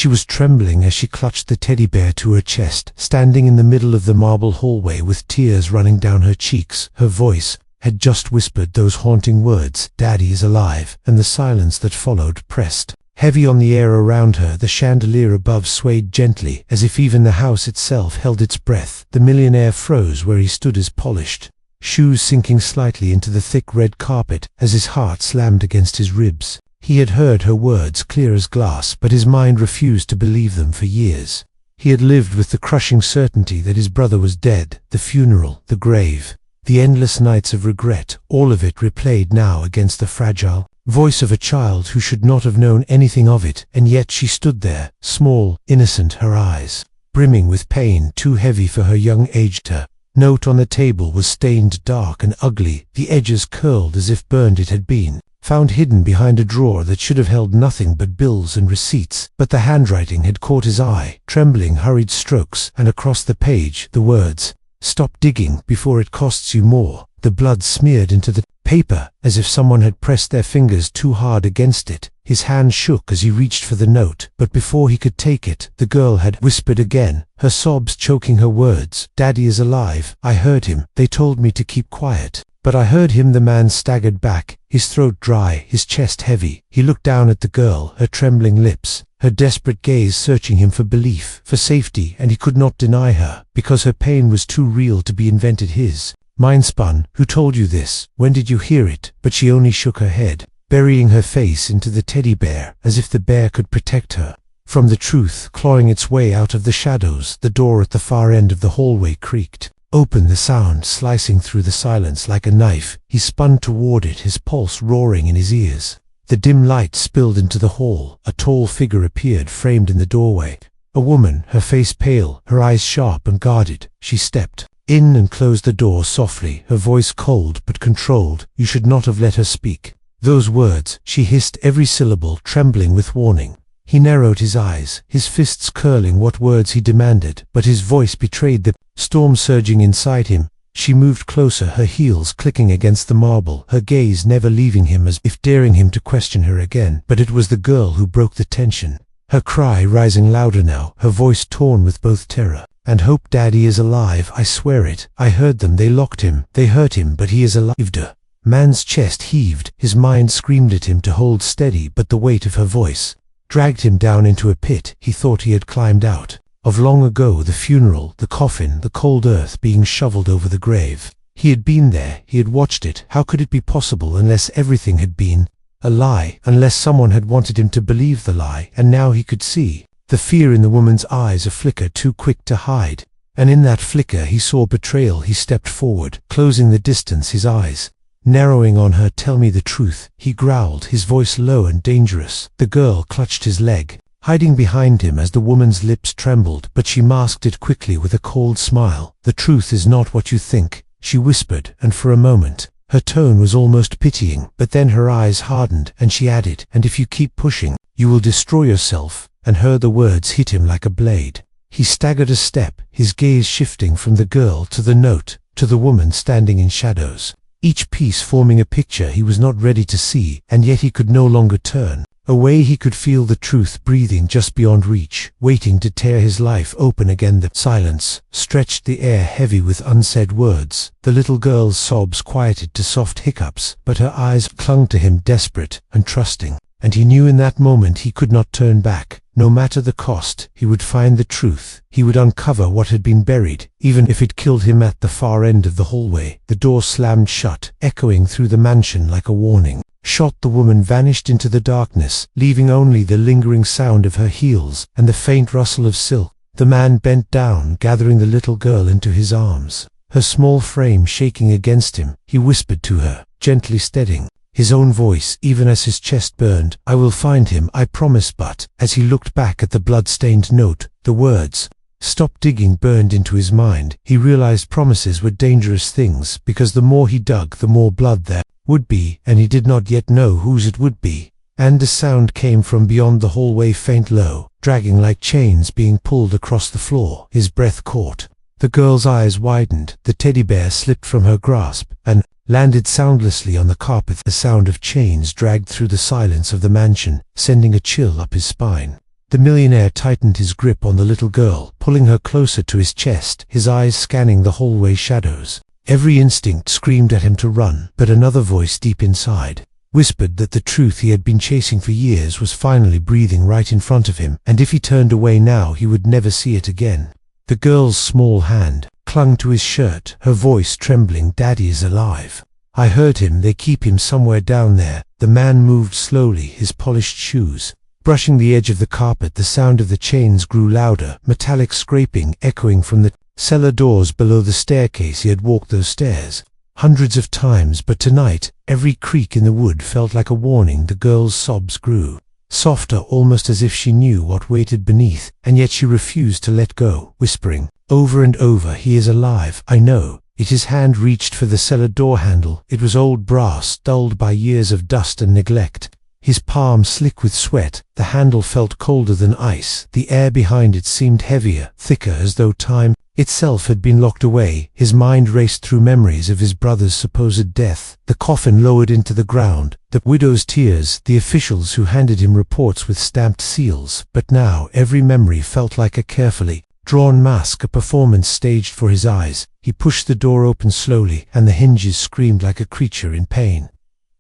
She was trembling as she clutched the teddy bear to her chest, standing in the middle of the marble hallway with tears running down her cheeks. Her voice had just whispered those haunting words, "Daddy is alive," and the silence that followed pressed heavy on the air around her. The chandelier above swayed gently, as if even the house itself held its breath. The millionaire froze where he stood, his polished shoes sinking slightly into the thick red carpet as his heart slammed against his ribs. He had heard her words clear as glass, but his mind refused to believe them for years. He had lived with the crushing certainty that his brother was dead, the funeral, the grave, the endless nights of regret, all of it replayed now against the fragile voice of a child who should not have known anything of it. And yet she stood there, small, innocent, her eyes brimming with pain too heavy for her young age. Her note on the table was stained dark and ugly, the edges curled as if burned. It had been found hidden behind a drawer that should have held nothing but bills and receipts, but the handwriting had caught his eye, trembling hurried strokes, and across the page the words, "Stop digging before it costs you more." The blood smeared into the paper as if someone had pressed their fingers too hard against it. His hand shook as he reached for the note, but before he could take it, the girl had whispered again, her sobs choking her words, "Daddy is alive. I heard him. They told me to keep quiet, but I heard him." The man staggered back, his throat dry, his chest heavy. He looked down at the girl, her trembling lips, her desperate gaze searching him for belief, for safety, and he could not deny her, because her pain was too real to be invented. His mind spun. "Who told you this? When did you hear it?" But she only shook her head, burying her face into the teddy bear, as if the bear could protect her from the truth. Clawing its way out of the shadows, the door at the far end of the hallway creaked open, the sound slicing through the silence like a knife. He spun toward it, his pulse roaring in his ears. The dim light spilled into the hall. A tall figure appeared, framed in the doorway. A woman, her face pale, her eyes sharp and guarded. She stepped in and closed the door softly, her voice cold but controlled. "You should not have let her speak." Those words, she hissed every syllable, trembling with warning. He narrowed his eyes, his fists curling. What words, he demanded, but his voice betrayed the storm surging inside him. She moved closer, her heels clicking against the marble, her gaze never leaving him, as if daring him to question her again. But it was the girl who broke the tension, her cry rising louder now, her voice torn with both terror and hope. "Daddy is alive. I swear it. I heard them. They locked him. They hurt him, but he is alive." The man's chest heaved, his mind screamed at him to hold steady, but the weight of her voice dragged him down into a pit he thought he had climbed out of long ago. The funeral, the coffin, the cold earth being shoveled over the grave. He had been there, he had watched it. How could it be possible unless everything had been a lie, unless someone had wanted him to believe the lie? And now he could see the fear in the woman's eyes, a flicker too quick to hide. And in that flicker he saw betrayal. He stepped forward, closing the distance, his eyes narrowing on her. "Tell me the truth," he growled, his voice low and dangerous. The girl clutched his leg, hiding behind him as the woman's lips trembled, but she masked it quickly with a cold smile. "The truth is not what you think," she whispered, and for a moment her tone was almost pitying, but then her eyes hardened, and she added, "And if you keep pushing, you will destroy yourself." And the words hit him like a blade. He staggered a step, his gaze shifting from the girl to the note, to the woman standing in shadows, each piece forming a picture he was not ready to see, and yet he could no longer turn away. He could feel the truth breathing just beyond reach, waiting to tear his life open again. The silence stretched the air heavy with unsaid words. The little girl's sobs quieted to soft hiccups, but her eyes clung to him, desperate and trusting. And he knew in that moment he could not turn back. No matter the cost, he would find the truth. He would uncover what had been buried, even if it killed him. At the far end of the hallway, the door slammed shut, echoing through the mansion like a warning shot. The woman vanished into the darkness, leaving only the lingering sound of her heels and the faint rustle of silk. The man bent down, gathering the little girl into his arms, her small frame shaking against him. He whispered to her, gently steadying his own voice even as his chest burned, "I will find him, I promise." But as he looked back at the blood-stained note, the words, "Stop digging," burned into his mind. He realized promises were dangerous things, because the more he dug, the more blood there would be, and he did not yet know whose it would be. And the sound came from beyond the hallway, faint, low, dragging like chains being pulled across the floor. His breath caught. The girl's eyes widened, the teddy bear slipped from her grasp, and landed soundlessly on the carpet. The sound of chains dragged through the silence of the mansion, sending a chill up his spine. The millionaire tightened his grip on the little girl, pulling her closer to his chest, his eyes scanning the hallway shadows. Every instinct screamed at him to run, but another voice deep inside whispered that the truth he had been chasing for years was finally breathing right in front of him, and if he turned away now he would never see it again. The girl's small hand clung to his shirt, her voice trembling. "Daddy is alive. I heard him. They keep him somewhere down there." The man moved slowly, his polished shoes brushing the edge of the carpet. The sound of the chains grew louder, metallic scraping echoing from the cellar doors below the staircase. He had walked those stairs hundreds of times, but tonight every creak in the wood felt like a warning. The girl's sobs grew softer, almost as if she knew what waited beneath, and yet she refused to let go, whispering over and over, "He is alive, I know." His hand reached for the cellar door handle. It was old brass, dulled by years of dust and neglect. His palm slick with sweat, the handle felt colder than ice. The air behind it seemed heavier, thicker, as though time itself had been locked away. His mind raced through memories of his brother's supposed death, the coffin lowered into the ground, the widow's tears, the officials who handed him reports with stamped seals. But now every memory felt like a carefully drawn mask, a performance staged for his eyes. He pushed the door open slowly, and the hinges screamed like a creature in pain.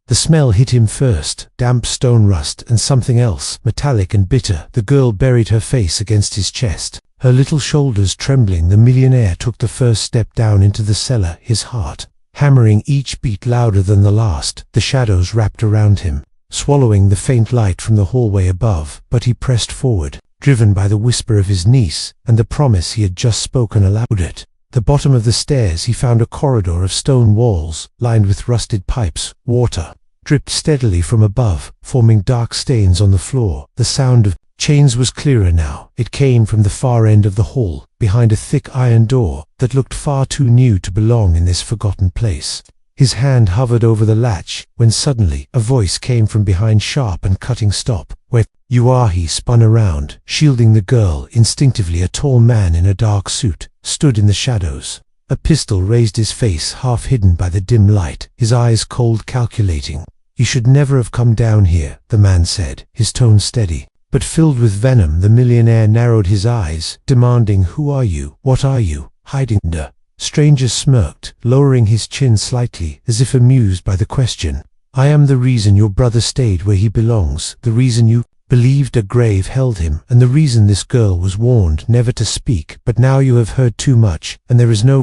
The smell hit him first, damp stone rust and something else, metallic and bitter. The girl buried her face against his chest, her little shoulders trembling. The millionaire took the first step down into the cellar, his heart hammering, each beat louder than the last. The shadows wrapped around him, swallowing the faint light from the hallway above, but he pressed forward, driven by the whisper of his niece and the promise he had just spoken aloud. At the bottom of the stairs he found a corridor of stone walls, lined with rusted pipes. Water dripped steadily from above, forming dark stains on the floor. The sound of chains was clearer now. It came from the far end of the hall, behind a thick iron door that looked far too new to belong in this forgotten place. His hand hovered over the latch, when suddenly a voice came from behind, sharp and cutting. "Stop. Where you are." He spun around, shielding the girl. Instinctively, a tall man in a dark suit stood in the shadows. A pistol raised his face, half hidden by the dim light, his eyes cold, calculating. "You should never have come down here," the man said, his tone steady, but filled with venom. The millionaire narrowed his eyes, demanding, "Who are you? What are you hiding?" The stranger smirked, lowering his chin slightly, as if amused by the question. "I am the reason your brother stayed where he belongs, the reason you believed a grave held him, and the reason this girl was warned never to speak. But now you have heard too much, and there is no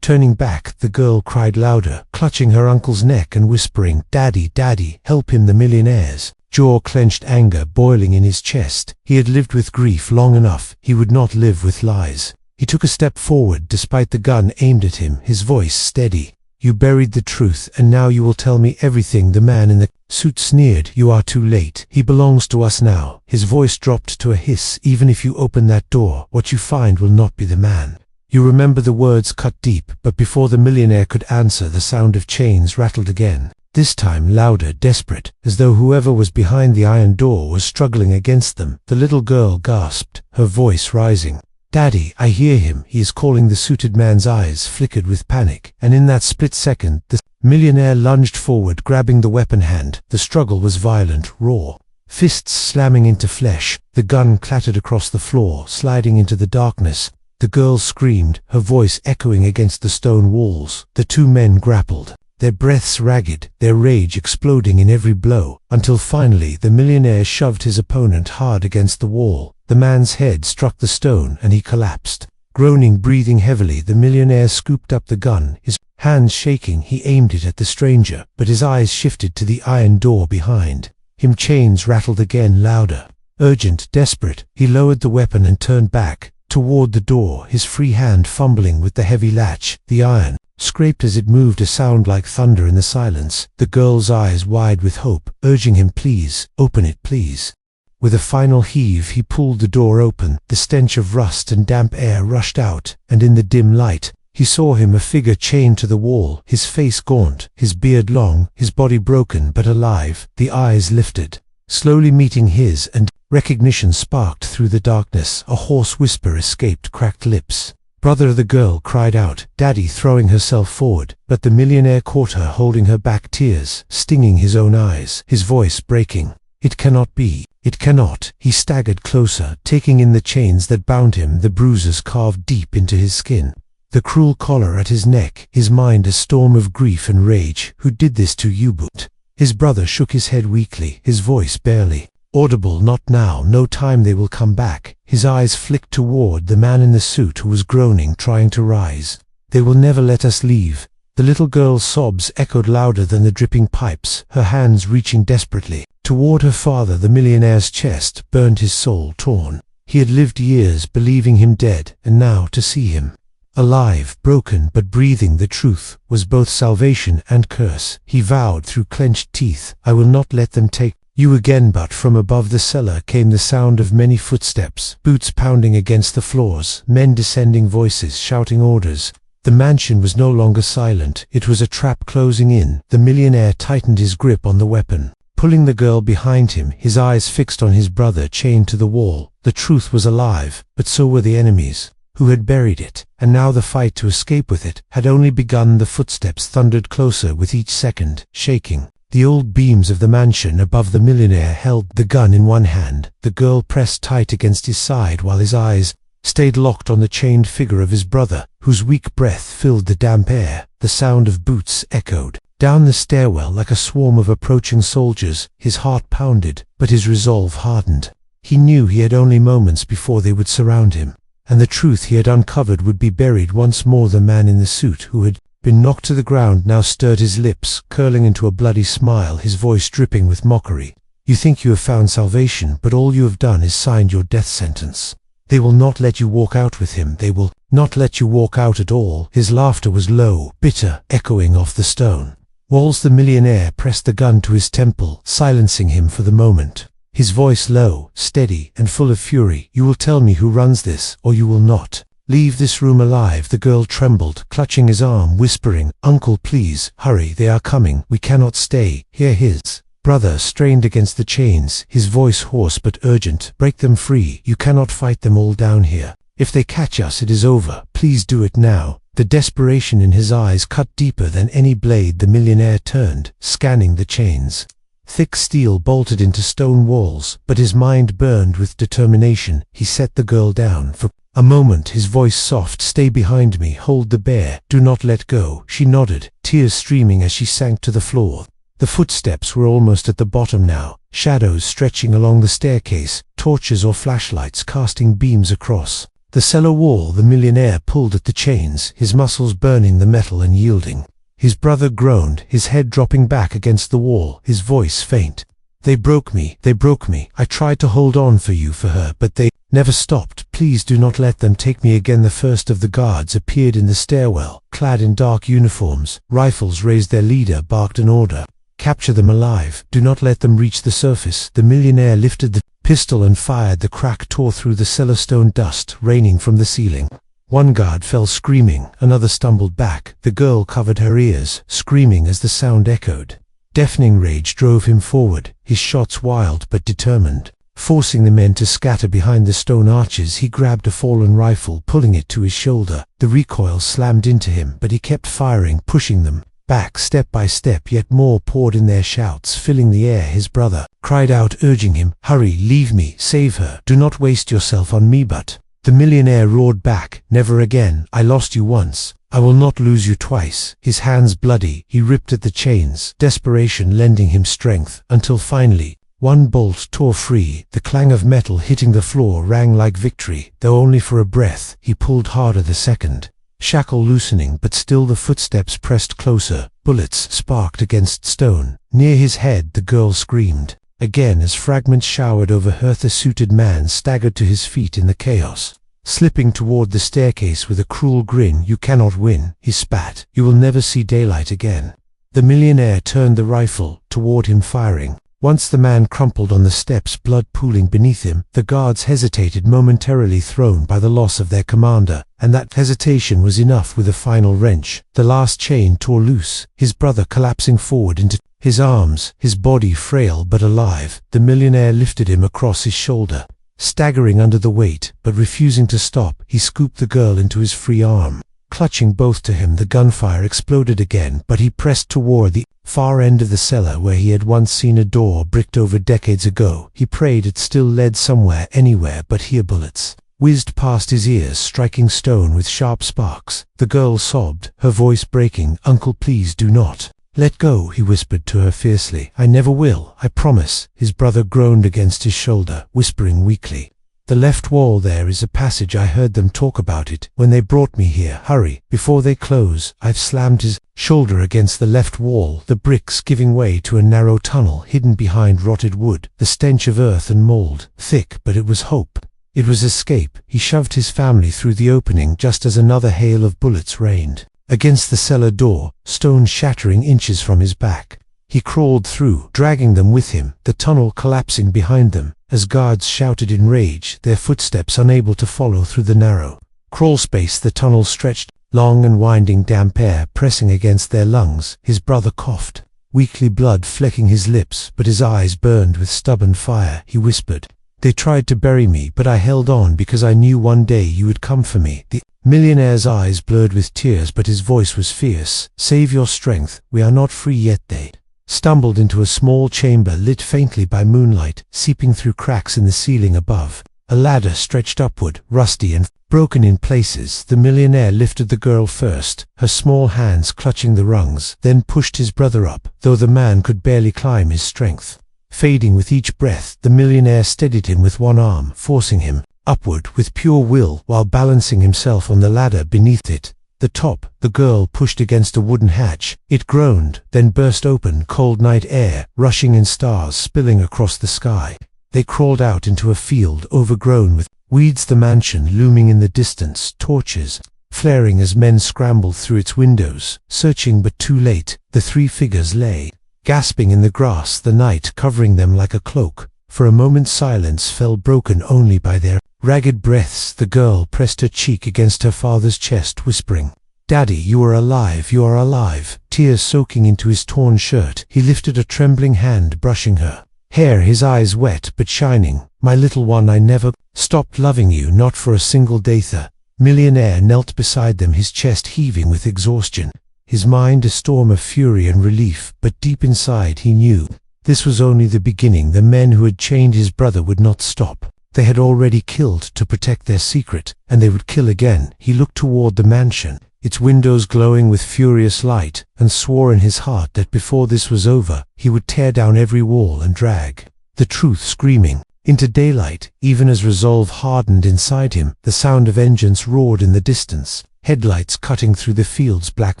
turning back." The girl cried louder, clutching her uncle's neck and whispering, "Daddy, Daddy, help him." The millionaire's jaw clenched, anger boiling in his chest. He had lived with grief long enough. He would not live with lies. He took a step forward, despite the gun aimed at him, his voice steady. "You buried the truth, and now you will tell me everything." The man in the suit sneered. "You are too late. He belongs to us now." His voice dropped to a hiss. "Even if you open that door, what you find will not be the man." You remember the words cut deep, but before the millionaire could answer, the sound of chains rattled again. This time louder, desperate, as though whoever was behind the iron door was struggling against them. The little girl gasped, her voice rising. "Daddy, I hear him. He is calling." The suited man's eyes flickered with panic, and in that split second, the millionaire lunged forward, grabbing the weapon hand. The struggle was violent, raw, fists slamming into flesh. The gun clattered across the floor, sliding into the darkness. The girl screamed, her voice echoing against the stone walls. The two men grappled, their breaths ragged, their rage exploding in every blow, until finally the millionaire shoved his opponent hard against the wall. The man's head struck the stone and he collapsed. Groaning, breathing heavily, the millionaire scooped up the gun, his hands shaking. He aimed it at the stranger, but his eyes shifted to the iron door behind him. Chains rattled again, louder, urgent, desperate. He lowered the weapon and turned back toward the door, his free hand fumbling with the heavy latch. The iron scraped as it moved, a sound like thunder in the silence. The girl's eyes wide with hope, urging him, "Please, open it, please." With a final heave, he pulled the door open. The stench of rust and damp air rushed out, and in the dim light, he saw him, a figure chained to the wall, his face gaunt, his beard long, his body broken but alive. The eyes lifted, slowly meeting his, and recognition sparked through the darkness. A hoarse whisper escaped cracked lips. "Brother!" The girl cried out, "Daddy!" throwing herself forward, but the millionaire caught her, holding her back, tears stinging his own eyes, his voice breaking. It cannot be. It cannot. He staggered closer, taking in the chains that bound him, the bruises carved deep into his skin. The cruel collar at his neck, his mind a storm of grief and rage. Who did this to you, but? His brother shook his head weakly, his voice barely audible. Not now, no time, they will come back. His eyes flicked toward the man in the suit who was groaning, trying to rise. They will never let us leave. The little girl's sobs echoed louder than the dripping pipes, her hands reaching desperately toward her father. The millionaire's chest burned, his soul torn. He had lived years believing him dead, and now to see him alive, broken but breathing the truth, was both salvation and curse. He vowed through clenched teeth, I will not let them take you again. But from above the cellar came the sound of many footsteps, boots pounding against the floors, men descending, voices shouting orders. The mansion was no longer silent, it was a trap closing in. The millionaire tightened his grip on the weapon, pulling the girl behind him, his eyes fixed on his brother chained to the wall. The truth was alive, but so were the enemies who had buried it, and now the fight to escape with it had only begun. The footsteps thundered closer with each second, shaking the old beams of the mansion. Above, the millionaire held the gun in one hand, the girl pressed tight against his side while his eyes stayed locked on the chained figure of his brother, whose weak breath filled the damp air. The sound of boots echoed down the stairwell like a swarm of approaching soldiers. His heart pounded, but his resolve hardened. He knew he had only moments before they would surround him, and the truth he had uncovered would be buried once more. The man in the suit, who had been knocked to the ground, now stirred, his lips curling into a bloody smile, his voice dripping with mockery. You think you have found salvation, but all you have done is signed your death sentence. They will not let you walk out with him. They will not let you walk out at all. His laughter was low, bitter, echoing off the stone walls. The millionaire pressed the gun to his temple, silencing him for the moment. His voice low, steady, and full of fury. You will tell me who runs this, or you will not leave this room alive. The girl trembled, clutching his arm, whispering, Uncle, please, hurry, they are coming. We cannot stay here. His brother strained against the chains, his voice hoarse but urgent. Break them free. You cannot fight them all down here. If they catch us, it is over. Please do it now. The desperation in his eyes cut deeper than any blade. The millionaire turned, scanning the chains. Thick steel bolted into stone walls, but his mind burned with determination. He set the girl down. For a moment, his voice soft, stay behind me, hold the bear, do not let go. She nodded, tears streaming as she sank to the floor. The footsteps were almost at the bottom now, shadows stretching along the staircase, torches or flashlights casting beams across the cellar wall. The millionaire pulled at the chains, his muscles burning the metal and yielding. His brother groaned, his head dropping back against the wall, his voice faint. They broke me, they broke me. I tried to hold on for you, for her, but they never stopped. Please do not let them take me again. The first of the guards appeared in the stairwell, clad in dark uniforms. Rifles raised, their leader barked an order. Capture them alive. Do not let them reach the surface. The millionaire lifted the pistol and fired. The crack tore through the cellar, stone dust raining from the ceiling. One guard fell screaming, another stumbled back. The girl covered her ears, screaming as the sound echoed. Deafening rage drove him forward, his shots wild but determined. Forcing the men to scatter behind the stone arches, he grabbed a fallen rifle, pulling it to his shoulder. The recoil slammed into him, but he kept firing, pushing them back step by step. Yet more poured in, their shouts filling the air. His brother cried out, urging him, hurry, leave me, save her, do not waste yourself on me. But the millionaire roared back, never again. I lost you once, I will not lose you twice. His hands bloody, he ripped at the chains, desperation lending him strength, until finally one bolt tore free. The clang of metal hitting the floor rang like victory, though only for a breath. He pulled harder, the second shackle loosening, but still the footsteps pressed closer. Bullets sparked against stone. Near his head, the girl screamed again as fragments showered over her. The suited man staggered to his feet in the chaos, slipping toward the staircase with a cruel grin. You cannot win, he spat. You will never see daylight again. The millionaire turned the rifle toward him, firing. Once the man crumpled on the steps, blood pooling beneath him. The guards hesitated, momentarily thrown by the loss of their commander, and that hesitation was enough. With a final wrench, the last chain tore loose, his brother collapsing forward into his arms, his body frail but alive. The millionaire lifted him across his shoulder, staggering under the weight, but refusing to stop. He scooped the girl into his free arm, Clutching both to him, the gunfire exploded again, but he pressed toward the far end of the cellar where he had once seen a door bricked over decades ago. He prayed it still led somewhere, anywhere, but here bullets whizzed past his ears, striking stone with sharp sparks. The girl sobbed, her voice breaking. "Uncle, please do not. Let go," he whispered to her fiercely. "I never will, I promise." His brother groaned against his shoulder, whispering weakly, "The left wall there is a passage. I heard them talk about it when they brought me here. Hurry, before they close." I've slammed his shoulder against the left wall, the bricks giving way to a narrow tunnel hidden behind rotted wood, the stench of earth and mold, thick, but it was hope. It was escape. He shoved his family through the opening just as another hail of bullets rained against the cellar door, stone shattering inches from his back. He crawled through, dragging them with him, the tunnel collapsing behind them, as guards shouted in rage, their footsteps unable to follow through the narrow crawl space. The tunnel stretched, long and winding, damp air pressing against their lungs. His brother coughed, weakly, blood flecking his lips, but his eyes burned with stubborn fire. He whispered, "They tried to bury me, but I held on because I knew one day you would come for me." The millionaire's eyes blurred with tears, but his voice was fierce. "Save your strength, we are not free yet." They stumbled into a small chamber lit faintly by moonlight, seeping through cracks in the ceiling above. A ladder stretched upward, rusty and broken in places. The millionaire lifted the girl first, her small hands clutching the rungs, then pushed his brother up, though the man could barely climb, his strength fading with each breath. The millionaire steadied him with one arm, forcing him upward with pure will while balancing himself on the ladder beneath it. The top, the girl pushed against a wooden hatch. It groaned, then burst open, cold night air rushing in stars spilling across the sky. They crawled out into a field overgrown with weeds, the mansion looming in the distance, torches flaring as men scrambled through its windows, searching, but too late. The three figures lay gasping in the grass, the night covering them like a cloak. For a moment silence fell, broken only by their ragged breaths. The girl pressed her cheek against her father's chest, whispering, "Daddy, you are alive, you are alive." Tears soaking into his torn shirt, he lifted a trembling hand, brushing her hair, his eyes wet but shining. "My little one, I never stopped loving you, not for a single day." The millionaire knelt beside them, his chest heaving with exhaustion, his mind a storm of fury and relief, but deep inside he knew this was only the beginning. The men who had chained his brother would not stop. They had already killed to protect their secret, and they would kill again. He looked toward the mansion, its windows glowing with furious light, and swore in his heart that before this was over, he would tear down every wall and drag the truth screaming into daylight. Even as resolve hardened inside him, the sound of engines roared in the distance, headlights cutting through the fields, black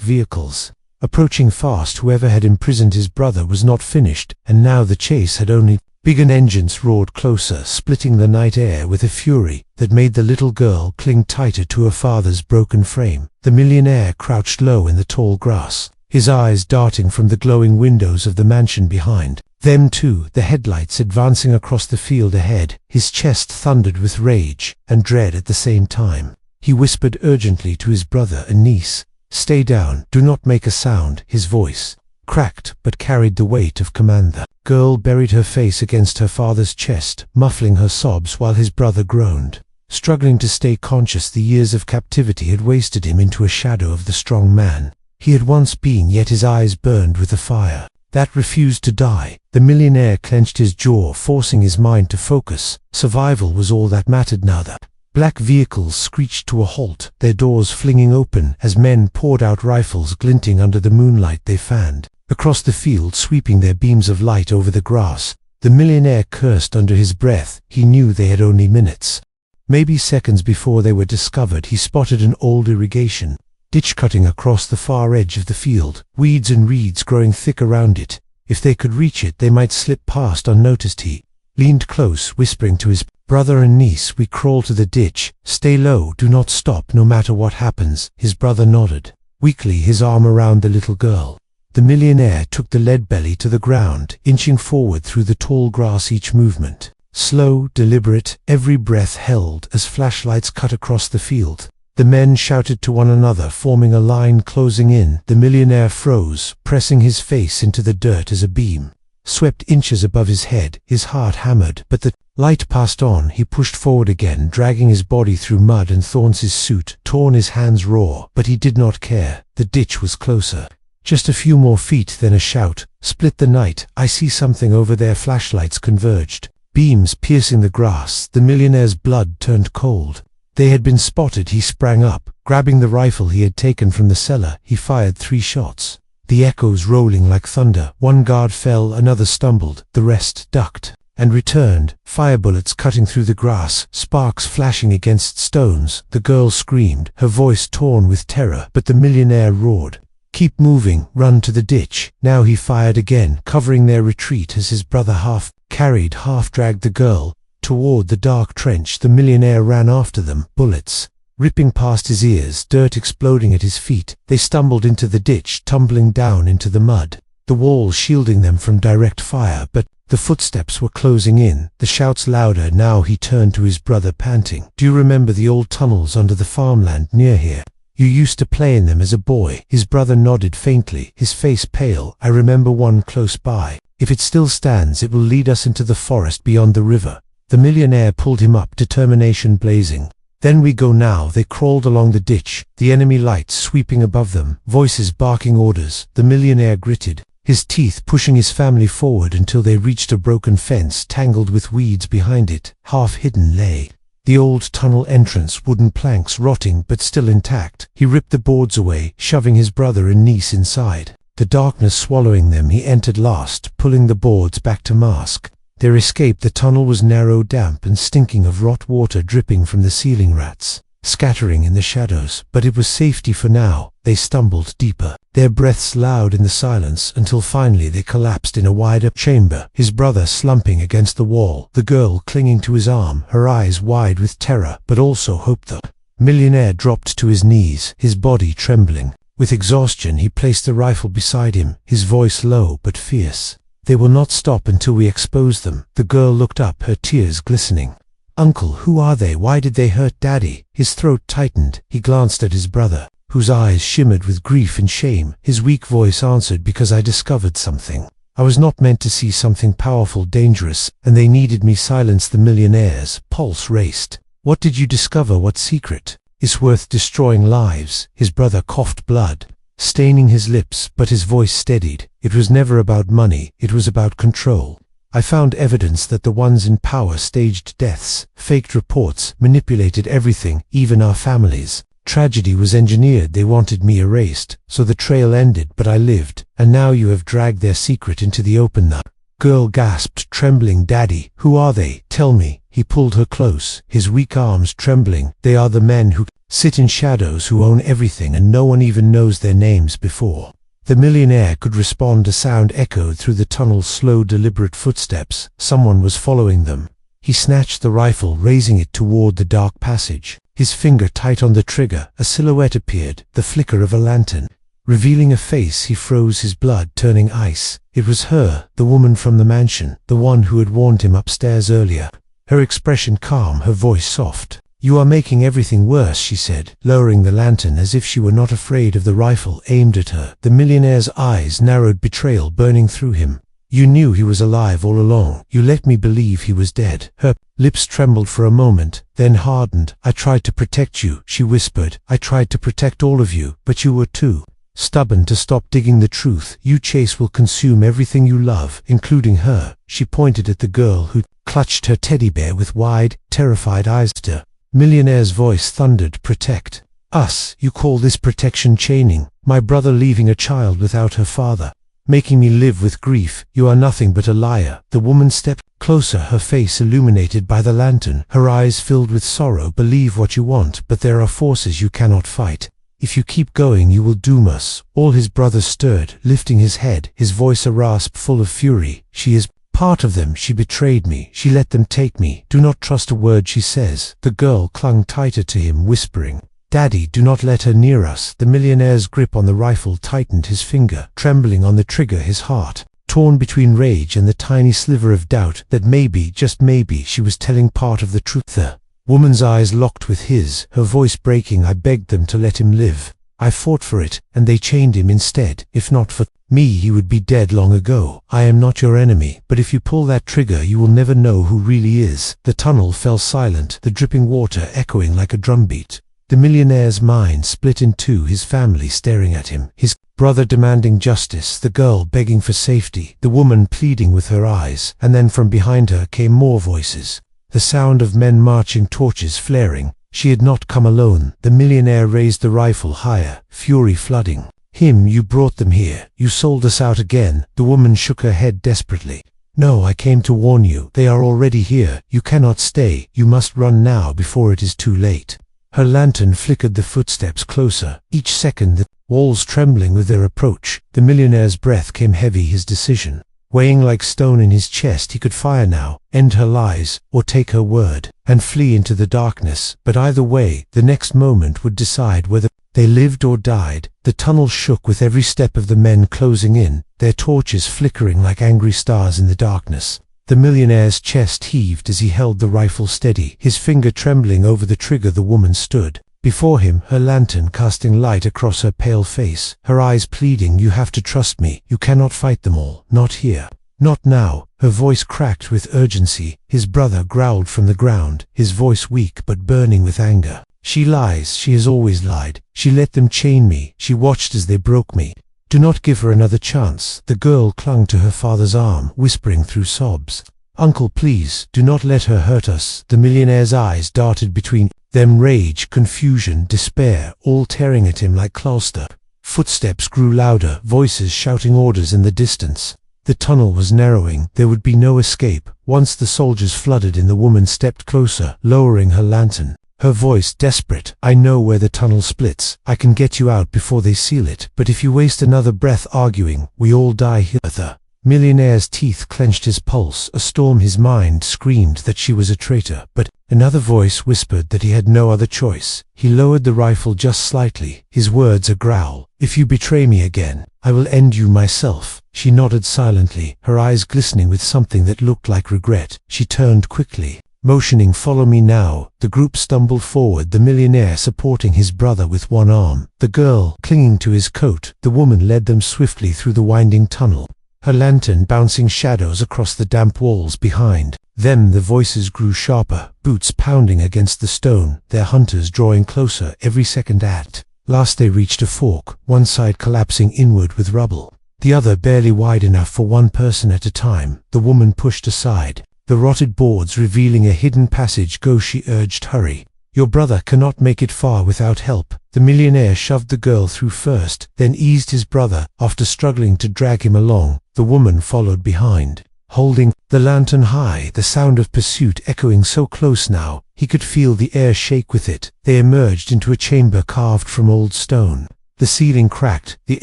vehicles approaching fast. Whoever had imprisoned his brother was not finished, and now the chase had only begun. Engines roared closer, splitting the night air with a fury that made the little girl cling tighter to her father's broken frame. The millionaire crouched low in the tall grass, his eyes darting from the glowing windows of the mansion behind them too, the headlights advancing across the field ahead. His chest thundered with rage and dread at the same time. He whispered urgently to his brother and niece, "Stay down, do not make a sound." His voice cracked but carried the weight of command. The girl buried her face against her father's chest, muffling her sobs while his brother groaned. Struggling to stay conscious, the years of captivity had wasted him into a shadow of the strong man he had once been, yet his eyes burned with a fire that refused to die. The millionaire clenched his jaw, forcing his mind to focus. Survival was all that mattered now. The black vehicles screeched to a halt, their doors flinging open as men poured out, rifles glinting under the moonlight they fanned across the field, sweeping their beams of light over the grass. The millionaire cursed under his breath. He knew they had only minutes, maybe seconds, before they were discovered. He spotted an old irrigation ditch cutting across the far edge of the field, weeds and reeds growing thick around it. If they could reach it, they might slip past unnoticed. He leaned close, whispering to his brother and niece, "We crawl to the ditch. Stay low, do not stop, no matter what happens." His brother nodded, weakly, his arm around the little girl. The millionaire took the lead belly to the ground, inching forward through the tall grass, each movement slow, deliberate, every breath held as flashlights cut across the field. The men shouted to one another, forming a line closing in. The millionaire froze, pressing his face into the dirt as a beam swept inches above his head. His heart hammered, but the Light passed on. He pushed forward again, dragging his body through mud and thorns. His suit torn, his hands raw, but he did not care. The ditch was closer. Just a few more feet, then a shout split the night. "I see something over there." Flashlights converged, beams piercing the grass. The millionaire's blood turned cold. They had been spotted. He sprang up, grabbing the rifle he had taken from the cellar. He fired 3 shots, the echoes rolling like thunder. One guard fell, another stumbled, the rest ducked and returned, fire bullets cutting through the grass, sparks flashing against stones. The girl screamed, her voice torn with terror, but the millionaire roared, "Keep moving, run to the ditch." Now he fired again, covering their retreat as his brother half carried, half dragged the girl toward the dark trench. The millionaire ran after them, bullets ripping past his ears, dirt exploding at his feet. They stumbled into the ditch, tumbling down into the mud, the wall shielding them from direct fire, but the footsteps were closing in, the shouts louder. Now he turned to his brother, panting. "Do you remember the old tunnels under the farmland near here? You used to play in them as a boy." His brother nodded faintly, his face pale. "I remember one close by. If it still stands, it will lead us into the forest beyond the river." The millionaire pulled him up, determination blazing. "Then we go now." They crawled along the ditch, the enemy lights sweeping above them, voices barking orders. The millionaire gritted, his teeth pushing his family forward until they reached a broken fence tangled with weeds behind it. Half hidden lay the old tunnel entrance, wooden planks rotting but still intact. He ripped the boards away, shoving his brother and niece inside. The darkness swallowing them, he entered last, pulling the boards back to mask their escape. The tunnel was narrow, damp, and stinking of rot water dripping from the ceiling, rats scattering in the shadows. But it was safety for now. They stumbled deeper, their breaths loud in the silence, until finally they collapsed in a wider chamber, his brother slumping against the wall, the girl clinging to his arm, her eyes wide with terror, but also hope. The millionaire dropped to his knees, his body trembling with exhaustion. He placed the rifle beside him, his voice low but fierce. "They will not stop until we expose them." The girl looked up, her tears glistening. "Uncle, who are they? Why did they hurt Daddy?" His throat tightened. He glanced at his brother, whose eyes shimmered with grief and shame. His weak voice answered, "Because I discovered something. I was not meant to see something powerful, dangerous, and they needed me." Silence. The millionaire's pulse raced. "What did you discover? What secret? It's worth destroying lives." His brother coughed, blood staining his lips, but his voice steadied. "It was never about money, it was about control. I found evidence that the ones in power staged deaths, faked reports, manipulated everything, even our families. Tragedy was engineered. They wanted me erased, so the trail ended, but I lived, and now you have dragged their secret into the open." The girl gasped, trembling, "Daddy, who are they? Tell me." He pulled her close, his weak arms trembling. "They are the men who sit in shadows, who own everything, and no one even knows their names." Before the millionaire could respond, a sound echoed through the tunnel's slow, deliberate footsteps. Someone was following them. He snatched the rifle, raising it toward the dark passage, his finger tight on the trigger. A silhouette appeared, the flicker of a lantern revealing a face. He froze, his blood turning ice. It was her, the woman from the mansion, the one who had warned him upstairs earlier. Her expression calm, her voice soft. "You are making everything worse," she said, lowering the lantern as if she were not afraid of the rifle aimed at her. The millionaire's eyes narrowed, betrayal burning through him. "You knew he was alive all along. You let me believe he was dead." Her lips trembled for a moment, then hardened. "I tried to protect you," she whispered. "I tried to protect all of you, but you were too stubborn to stop digging the truth. You chase will consume everything you love, including her." She pointed at the girl who clutched her teddy bear with wide, terrified eyes. The millionaire's voice thundered, "Protect us? You call this protection? Chaining my brother, leaving a child without her father, making me live with grief. You are nothing but a liar." The woman stepped closer, her face illuminated by the lantern, her eyes filled with sorrow. "Believe what you want, but there are forces you cannot fight. If you keep going, you will doom us." All his brother stirred, lifting his head, his voice a rasp full of fury. "She is part of them. She betrayed me. She let them take me. Do not trust a word she says." The girl clung tighter to him, whispering, "Daddy, do not let her near us." The millionaire's grip on the rifle tightened, his finger trembling on the trigger, his heart torn between rage and the tiny sliver of doubt that maybe, just maybe, she was telling part of the truth. The woman's eyes locked with his, her voice breaking. "I begged them to let him live. I fought for it, and they chained him instead. If not for Me, he would be dead long ago. I am not your enemy, but if you pull that trigger you will never know who really is." The tunnel fell silent, the dripping water echoing like a drumbeat. The millionaire's mind split in two, his family staring at him, his brother demanding justice, the girl begging for safety, the woman pleading with her eyes, and then from behind her came more voices. The sound of men marching, torches flaring. She had not come alone. The millionaire raised the rifle higher, fury flooding him. "You brought them here. You sold us out again." The woman shook her head desperately. "No, I came to warn you. They are already here. You cannot stay. You must run now before it is too late." Her lantern flickered, the footsteps closer. Each second the walls trembling with their approach. The millionaire's breath came heavy, his decision weighing like stone in his chest. He could fire now, end her lies, or take her word, and flee into the darkness. But either way, the next moment would decide whether they lived or died. The tunnel shook with every step of the men closing in, their torches flickering like angry stars in the darkness. The millionaire's chest heaved as he held the rifle steady, his finger trembling over the trigger. The woman stood before him, her lantern casting light across her pale face, her eyes pleading, "You have to trust me. You cannot fight them all. Not here. Not now." Her voice cracked with urgency. His brother growled from the ground, his voice weak but burning with anger. "She lies. She has always lied. She let them chain me. She watched as they broke me. Do not give her another chance." The girl clung to her father's arm, whispering through sobs, "Uncle, please, do not let her hurt us." The millionaire's eyes darted between them, rage, confusion, despair, all tearing at him like closter. Footsteps grew louder, voices shouting orders in the distance. The tunnel was narrowing. There would be no escape. Once the soldiers flooded in, the woman stepped closer, lowering her lantern, her voice desperate. "I know where the tunnel splits. I can get you out before they seal it. But if you waste another breath arguing, we all die here." The millionaire's teeth clenched, his pulse a storm. His mind screamed that she was a traitor, but another voice whispered that he had no other choice. He lowered the rifle just slightly, his words a growl. "If you betray me again, I will end you myself." She nodded silently, her eyes glistening with something that looked like regret. She turned quickly, motioning, "Follow me now." The group stumbled forward, the millionaire supporting his brother with one arm, the girl clinging to his coat. The woman led them swiftly through the winding tunnel, her lantern bouncing shadows across the damp walls behind them. The voices grew sharper, boots pounding against the stone, their hunters drawing closer every second. At last they reached a fork, one side collapsing inward with rubble, the other barely wide enough for one person at a time. The woman pushed aside the rotted boards, revealing a hidden passage. "Go," she urged. "Hurry. Your brother cannot make it far without help." The millionaire shoved the girl through first, then eased his brother. After struggling to drag him along, the woman followed behind, holding the lantern high, the sound of pursuit echoing so close now he could feel the air shake with it. They emerged into a chamber carved from old stone. The ceiling cracked, the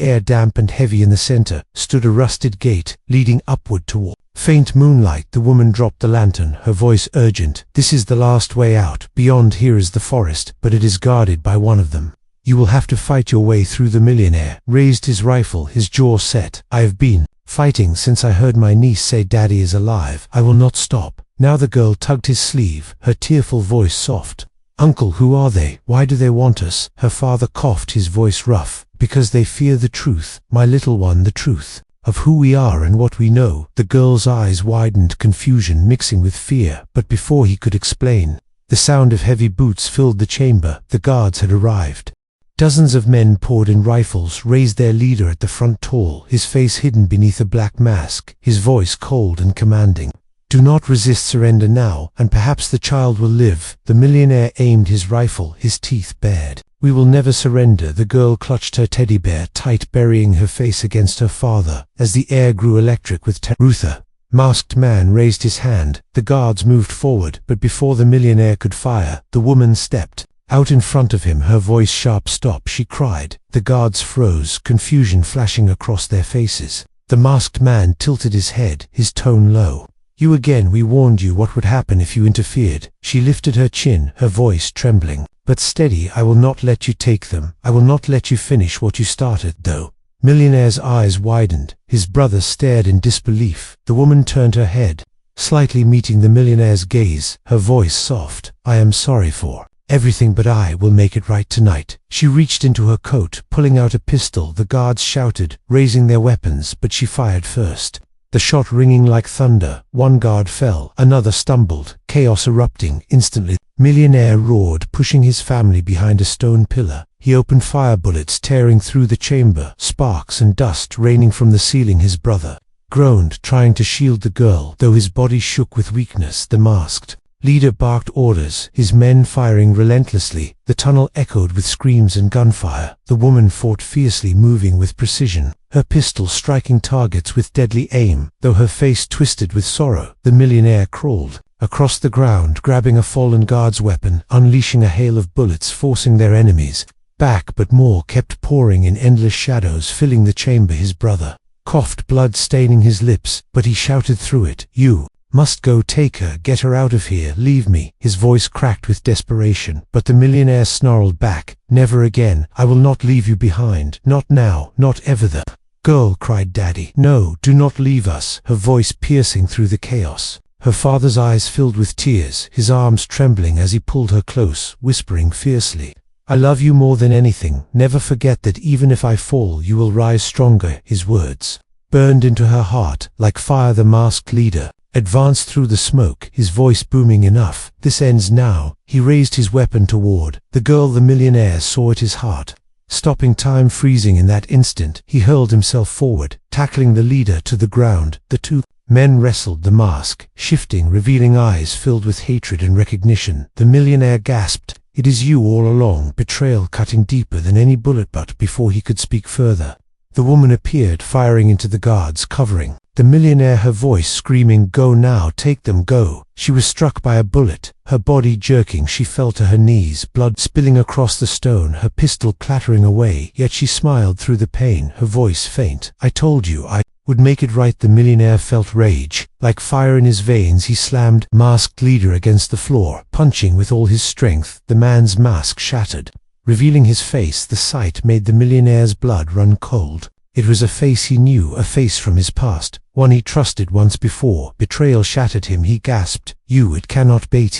air damp and heavy. In the center stood a rusted gate, leading upward toward faint moonlight. The woman dropped the lantern, her voice urgent. "This is the last way out. Beyond here is the forest, but it is guarded by one of them. You will have to fight your way through." The millionaire raised his rifle, his jaw set. "I have been fighting since I heard my niece say Daddy is alive. I will not stop." Now the girl tugged his sleeve, her tearful voice soft. "Uncle, who are they? Why do they want us?" Her father coughed, his voice rough. "Because they fear the truth, my little one, the truth of who we are and what we know." The girl's eyes widened, confusion mixing with fear. But before he could explain, the sound of heavy boots filled the chamber. The guards had arrived. Dozens of men poured in, rifles raised, their leader at the front, tall, his face hidden beneath a black mask, his voice cold and commanding. "Do not resist. Surrender now, and perhaps the child will live." The millionaire aimed his rifle, his teeth bared. "We will never surrender." The girl clutched her teddy bear tight, burying her face against her father as the air grew electric with terror. "Ruther." Masked man raised his hand. The guards moved forward, but before the millionaire could fire, the woman stepped out in front of him, her voice sharp. "Stop," she cried. The guards froze, confusion flashing across their faces. The masked man tilted his head, his tone low. "You again. We warned you what would happen if you interfered." She lifted her chin, her voice trembling, but steady. "I will not let you take them. I will not let you finish what you started, though." Millionaire's eyes widened. His brother stared in disbelief. The woman turned her head, slightly meeting the millionaire's gaze, her voice soft. "I am sorry for Everything but I will make it right tonight. She reached into her coat, pulling out a pistol. The guards shouted, raising their weapons, but she fired first. The shot ringing like thunder. One guard fell, another stumbled, chaos erupting instantly. Millionaire roared, pushing his family behind a stone pillar. He opened fire, bullets tearing through the chamber, sparks and dust raining from the ceiling. His brother groaned, trying to shield the girl, though his body shook with weakness. The masked leader barked orders, his men firing relentlessly. The tunnel echoed with screams and gunfire. The woman fought fiercely, moving with precision, her pistol striking targets with deadly aim. Though her face twisted with sorrow, the millionaire crawled across the ground, grabbing a fallen guard's weapon, unleashing a hail of bullets, forcing their enemies back, but more kept pouring in endless shadows, filling the chamber. His brother coughed, blood staining his lips, but he shouted through it, "You must go, take her, get her out of here, leave me." His voice cracked with desperation, but the millionaire snarled back, "Never again, I will not leave you behind, not now, not ever." The girl cried, "Daddy, no, do not leave us," her voice piercing through the chaos. Her father's eyes filled with tears, his arms trembling as he pulled her close, whispering fiercely, "I love you more than anything, never forget that even if I fall you will rise stronger." His words burned into her heart like fire. The masked leader advanced through the smoke, his voice booming, "Enough, this ends now." He raised his weapon toward the girl. The millionaire saw it, his heart stopping, time freezing in that instant. He hurled himself forward, tackling the leader to the ground. The two men wrestled, the mask shifting, revealing eyes filled with hatred and recognition. The millionaire gasped, "It is you all along." Betrayal cutting deeper than any bullet, but before he could speak further, the woman appeared, firing into the guards, covering the millionaire, her voice screaming, "Go now, take them, go." She was struck by a bullet, her body jerking. She fell to her knees, blood spilling across the stone, her pistol clattering away, yet she smiled through the pain, her voice faint. "I told you I would make it right." The millionaire felt rage like fire in his veins. He slammed masked leader against the floor, punching with all his strength. The man's mask shattered, revealing his face. The sight made the millionaire's blood run cold. It was a face he knew, a face from his past, one he trusted once before. Betrayal shattered him. He gasped, "You, it cannot be."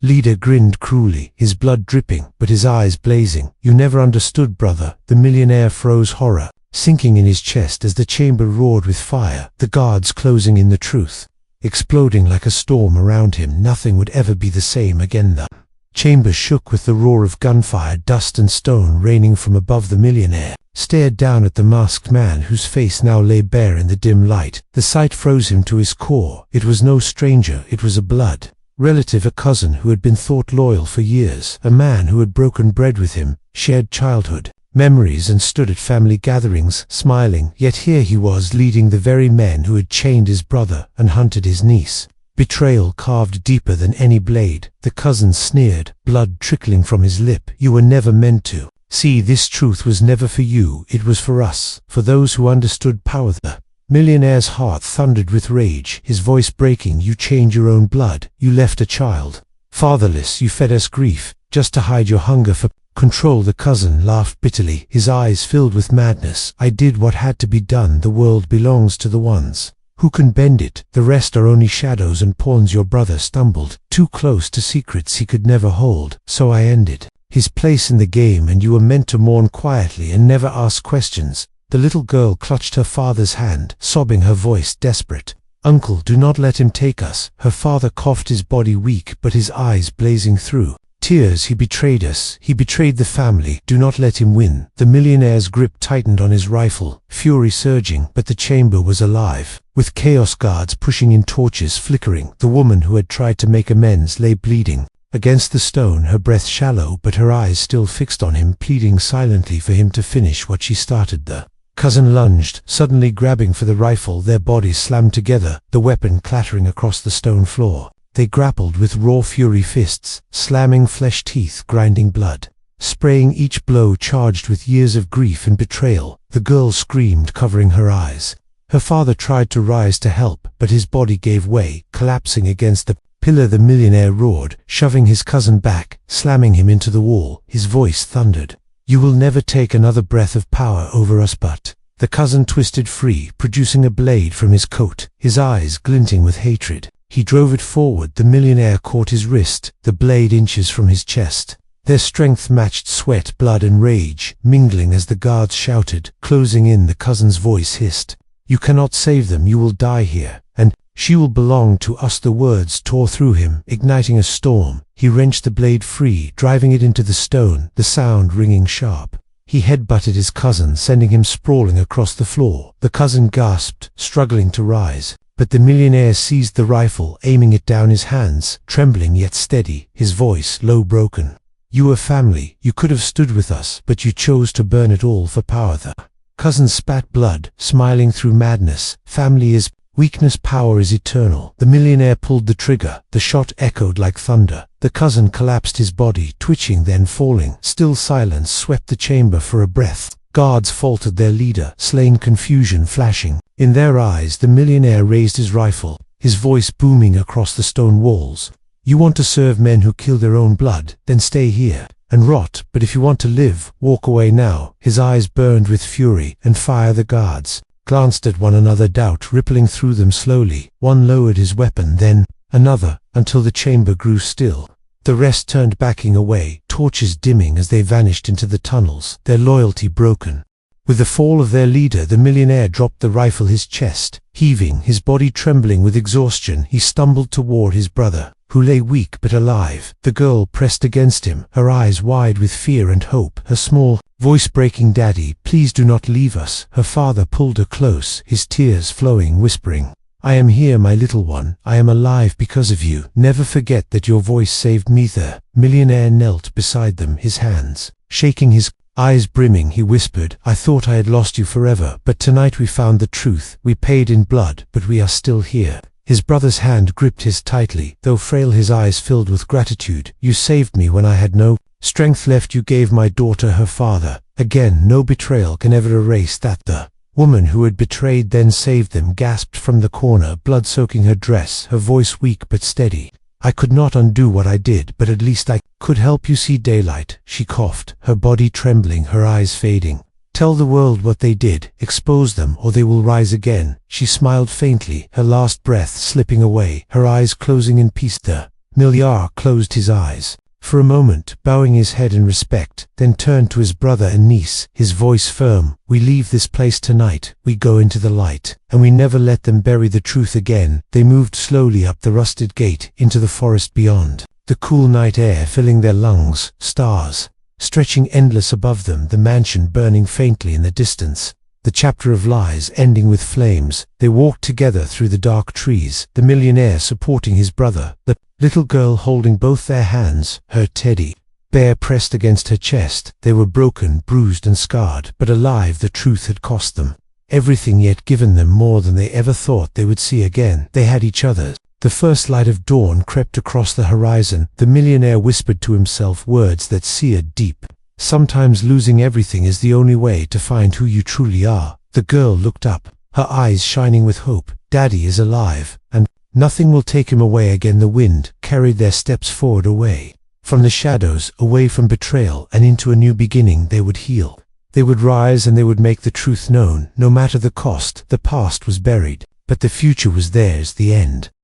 Leader grinned cruelly, his blood dripping, but his eyes blazing. "You never understood, brother." The millionaire froze, horror sinking in his chest as the chamber roared with fire, the guards closing in, the truth exploding like a storm around him. Nothing would ever be the same again. The chamber shook with the roar of gunfire, dust and stone raining from above. The millionaire stared down at the masked man, whose face now lay bare in the dim light. The sight froze him to his core. It was no stranger, it was a blood relative, a cousin who had been thought loyal for years, a man who had broken bread with him, shared childhood memories, and stood at family gatherings, smiling. Yet here he was, leading the very men who had chained his brother and hunted his niece. Betrayal carved deeper than any blade. The cousin sneered, blood trickling from his lip. "You were never meant to see. This truth was never for you, it was for us, for those who understood power." The millionaire's heart thundered with rage, his voice breaking. "You chained your own blood, you left a child fatherless, you fed us grief, just to hide your hunger for control." The cousin laughed bitterly, his eyes filled with madness. "I did what had to be done. The world belongs to the ones who can bend it. The rest are only shadows and pawns." Your brother stumbled too close to secrets he could never hold, so I ended his place in the game, and you were meant to mourn quietly and never ask questions. The little girl clutched her father's hand, sobbing, her voice desperate. "Uncle, do not let him take us." Her father coughed, his body weak, but his eyes blazing through tears. "He betrayed us. He betrayed the family. Do not let him win." The millionaire's grip tightened on his rifle, fury surging, but the chamber was alive, with chaos guards pushing in, torches flickering. The woman who had tried to make amends lay bleeding against the stone, her breath shallow, but her eyes still fixed on him, pleading silently for him to finish what she started. The cousin lunged, suddenly grabbing for the rifle. Their bodies slammed together, the weapon clattering across the stone floor. They grappled with raw fury, fists slamming, flesh teeth grinding, blood spraying, each blow charged with years of grief and betrayal. The girl screamed, covering her eyes. Her father tried to rise to help, but his body gave way, collapsing against the pillar. The millionaire roared, shoving his cousin back, slamming him into the wall. His voice thundered, "You will never take another breath of power over us." But the cousin twisted free, producing a blade from his coat, his eyes glinting with hatred. He drove it forward. The millionaire caught his wrist, the blade inches from his chest. Their strength matched sweat, blood, and rage, mingling as the guards shouted. Closing in, the cousin's voice hissed, "You cannot save them, you will die here, and she will belong to us." The words tore through him, igniting a storm. He wrenched the blade free, driving it into the stone, the sound ringing sharp. He headbutted his cousin, sending him sprawling across the floor. The cousin gasped, struggling to rise. But the millionaire seized the rifle, aiming it down his hands, trembling yet steady, his voice low, broken. "You were family, you could have stood with us, but you chose to burn it all for power." The cousin spat blood, smiling through madness. "Family is weakness, power is eternal." The millionaire pulled the trigger. The shot echoed like thunder. The cousin collapsed, his body twitching, then falling. Still silence swept the chamber for a breath. Guards faltered their leader, slain, confusion flashing in their eyes. The millionaire raised his rifle, his voice booming across the stone walls. "You want to serve men who kill their own blood? Then stay here and rot. But if you want to live, walk away now." His eyes burned with fury and fire. The guards glanced at one another, doubt rippling through them slowly. One lowered his weapon, then another, until the chamber grew still. The rest turned, backing away, torches dimming as they vanished into the tunnels, their loyalty broken. With the fall of their leader, the millionaire dropped the rifle, his chest heaving, his body trembling with exhaustion. He stumbled toward his brother, who lay weak but alive. The girl pressed against him, her eyes wide with fear and hope, her small voice breaking, "Daddy, please do not leave us." Her father pulled her close, his tears flowing, whispering, "I am here, my little one. I am alive because of you. Never forget that your voice saved me." The millionaire knelt beside them, his hands shaking, his eyes brimming. He whispered, "I thought I had lost you forever, but tonight we found the truth. We paid in blood, but we are still here." His brother's hand gripped his tightly, though frail, his eyes filled with gratitude. "You saved me when I had no strength left. You gave my daughter her father." Again, no betrayal can ever erase that. The woman who had betrayed then saved them gasped from the corner, blood soaking her dress, her voice weak but steady. "I could not undo what I did, but at least I could help you see daylight." She coughed, her body trembling, her eyes fading. "Tell the world what they did, expose them, or they will rise again." She smiled faintly, her last breath slipping away, her eyes closing in peace. The millionaire closed his eyes for a moment, bowing his head in respect, then turned to his brother and niece, his voice firm. "We leave this place tonight, we go into the light, and we never let them bury the truth again." They moved slowly up the rusted gate, into the forest beyond, the cool night air filling their lungs, stars stretching endless above them, the mansion burning faintly in the distance. The chapter of lies ending with flames. They walked together through the dark trees, the millionaire supporting his brother, the little girl holding both their hands, her teddy bear pressed against her chest. They were broken, bruised, and scarred, but alive. The truth had cost them everything, yet given them more than they ever thought they would see again. They had each other. The first light of dawn crept across the horizon. The millionaire whispered to himself words that seared deep. "Sometimes losing everything is the only way to find who you truly are." The girl looked up, her eyes shining with hope. "Daddy is alive, and nothing will take him away again." The wind carried their steps forward, away from the shadows, away from betrayal, and into a new beginning. They would heal. They would rise, and they would make the truth known, no matter the cost. The past was buried, but the future was theirs. The end.